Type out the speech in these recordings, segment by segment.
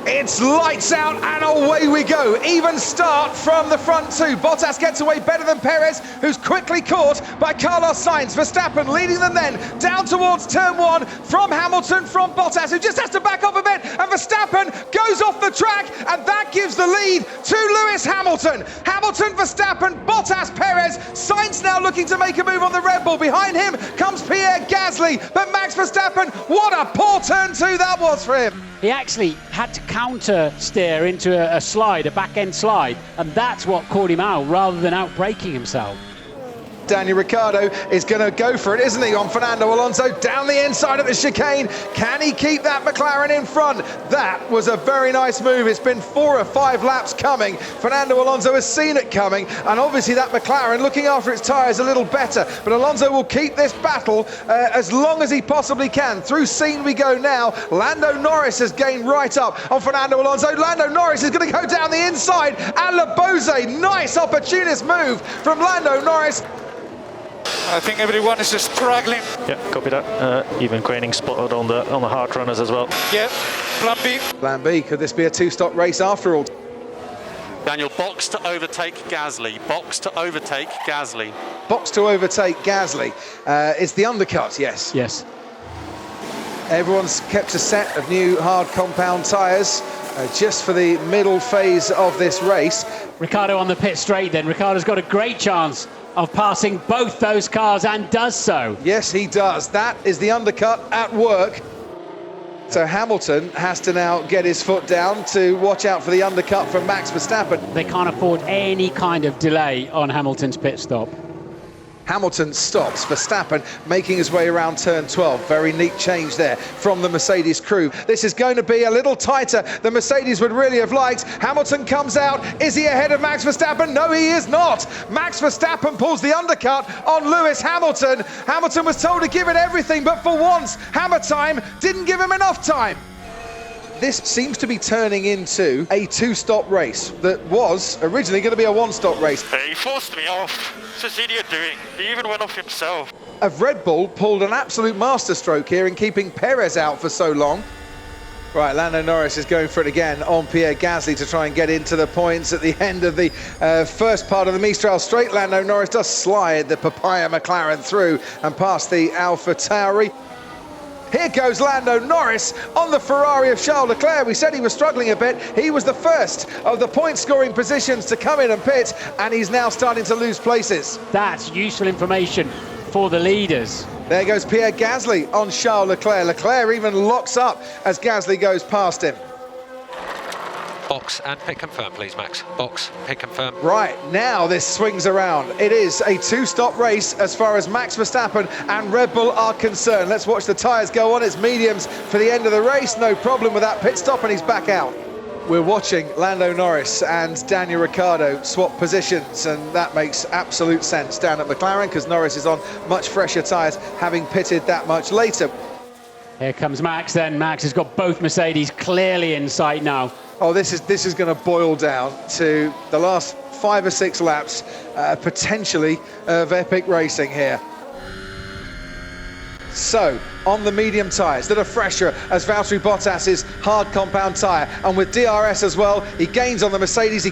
It's lights out and away we go. Even start from the front two. Bottas gets away better than Perez, who's quickly caught by Carlos Sainz. Verstappen leading them then down towards turn one from Hamilton, from Bottas, who just has to back off a bit. And Verstappen goes off the track, and that gives the lead to Lewis Hamilton. Hamilton, Verstappen, Bottas, Perez. Sainz now looking to make a move on the Red Bull. Behind him comes Pierre Gasly. But Max Verstappen, what a poor turn two that was for him. He actually had to counter steer into a slide, a back end slide, and that's what caught him out rather than out braking himself. Daniel Ricciardo is going to go for it, isn't he, on Fernando Alonso down the inside of the chicane. Can he keep that McLaren in front? That was a very nice move. It's been 4 or 5 laps coming. Fernando Alonso has seen it coming, and obviously that McLaren looking after its tyres a little better. But Alonso will keep this battle as long as he possibly can. Through scene we go now. Lando Norris has gained right up on Fernando Alonso. Lando Norris is going to go down the inside, and Lebose, nice opportunist move from Lando Norris. I think everyone is just struggling. Yeah, copy that. Even Graining spotted on the hard runners as well. Yeah, plan B. Plan B, could this be a two-stop race after all? Daniel, box to overtake Gasly. Box to overtake Gasly. Box to overtake Gasly. It's the undercut, yes. Yes. Everyone's kept a set of new hard compound tyres just for the middle phase of this race. Ricciardo on the pit straight then. Ricciardo's got a great chance of passing both those cars and does so. Yes, he does. That is the undercut at work. So Hamilton has to now get his foot down to watch out for the undercut from Max Verstappen. They can't afford any kind of delay on Hamilton's pit stop. Hamilton stops, Verstappen making his way around turn 12. Very neat change there from the Mercedes crew. This is going to be a little tighter than Mercedes would really have liked. Hamilton comes out. Is he ahead of Max Verstappen? No, he is not. Max Verstappen pulls the undercut on Lewis Hamilton. Hamilton was told to give it everything, but for once, Hammer Time didn't give him enough time. This seems to be turning into a two-stop race that was originally going to be a one-stop race. He forced me off. What's this idiot doing? He even went off himself. Of Red Bull pulled an absolute masterstroke here in keeping Perez out for so long. Right, Lando Norris is going for it again on Pierre Gasly to try and get into the points at the end of the first part of the Mistral straight. Lando Norris does slide the Papaya McLaren through and past the Alpha Tauri. Here goes Lando Norris on the Ferrari of Charles Leclerc. We said he was struggling a bit. He was the first of the point-scoring positions to come in and pit, and he's now starting to lose places. That's useful information for the leaders. There goes Pierre Gasly on Charles Leclerc. Leclerc even locks up as Gasly goes past him. Box and pit confirm, please, Max. Box, pit confirm. Right, now this swings around. It is a two-stop race as far as Max Verstappen and Red Bull are concerned. Let's watch the tyres go on. It's mediums for the end of the race. No problem with that pit stop, and he's back out. We're watching Lando Norris and Daniel Ricciardo swap positions, and that makes absolute sense down at McLaren because Norris is on much fresher tyres, having pitted that much later. Here comes Max then. Max has got both Mercedes clearly in sight now. Oh, this is going to boil down to the last 5 or 6 laps, potentially, of epic racing here. So, on the medium tyres that are fresher as Valtteri Bottas's hard compound tyre, and with DRS as well, he gains on the Mercedes,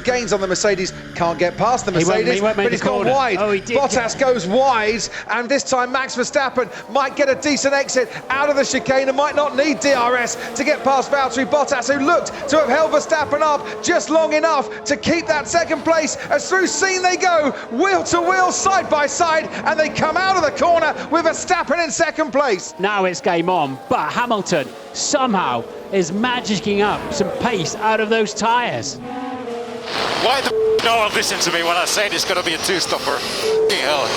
can't get past the Mercedes, but he's gone wide. Oh, he did. Bottas goes wide, and this time Max Verstappen might get a decent exit out of the chicane and might not need DRS to get past Valtteri Bottas, who looked to have held Verstappen up just long enough to keep that second place. As through scene they go, wheel to wheel, side by side, and they come out of the corner with Verstappen in second place. Now it's game on, but Hamilton somehow is magicking up some pace out of those tyres. Why the no one listen to me when I say it's going to be a two-stopper? Hell.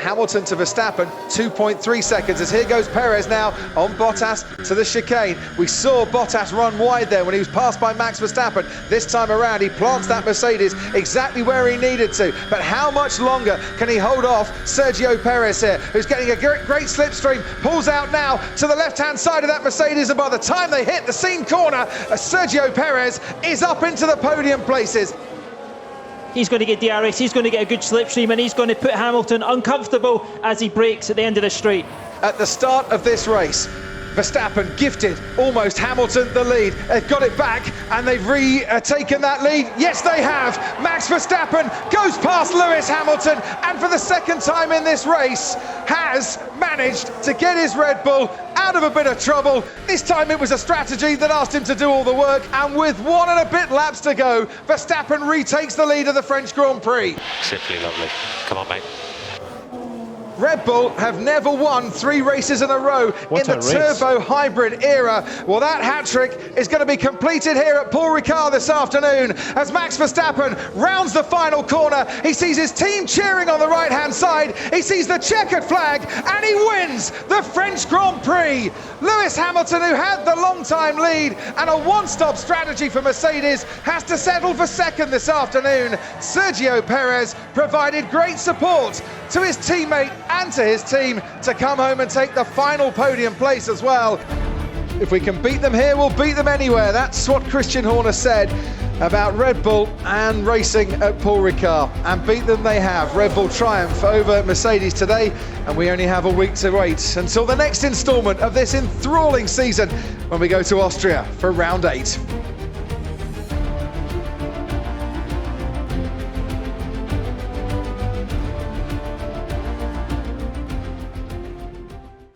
Hamilton to Verstappen, 2.3 seconds, as here goes Perez now on Bottas to the chicane. We saw Bottas run wide there when he was passed by Max Verstappen. This time around, he plants that Mercedes exactly where he needed to. But how much longer can he hold off Sergio Perez here, who's getting a great slipstream, pulls out now to the left-hand side of that Mercedes, and by the time they hit the scene corner, Sergio Perez is up into the podium places. He's going to get DRS, he's going to get a good slipstream, and he's going to put Hamilton uncomfortable as he brakes at the end of the straight. At the start of this race, Verstappen gifted almost Hamilton the lead. They've got it back and they've taken that lead. Yes, they have. Max Verstappen goes past Lewis Hamilton and for the second time in this race has managed to get his Red Bull out of a bit of trouble. This time it was a strategy that asked him to do all the work, and with 1 and a bit laps to go, Verstappen retakes the lead of the French Grand Prix. Simply lovely. Come on, mate. Red Bull have never won 3 races in a row in the turbo hybrid era. Well, that hat-trick is going to be completed here at Paul Ricard this afternoon as Max Verstappen rounds the final corner. He sees his team cheering on the right-hand side. He sees the checkered flag and he wins the French Grand Prix. Lewis Hamilton, who had the long-time lead and a one-stop strategy for Mercedes, has to settle for second this afternoon. Sergio Perez provided great support to his teammate and to his team to come home and take the final podium place as well. If we can beat them here, we'll beat them anywhere. That's what Christian Horner said about Red Bull and racing at Paul Ricard. And beat them they have. Red Bull triumph over Mercedes today, and we only have a week to wait until the next instalment of this enthralling season when we go to Austria for round 8.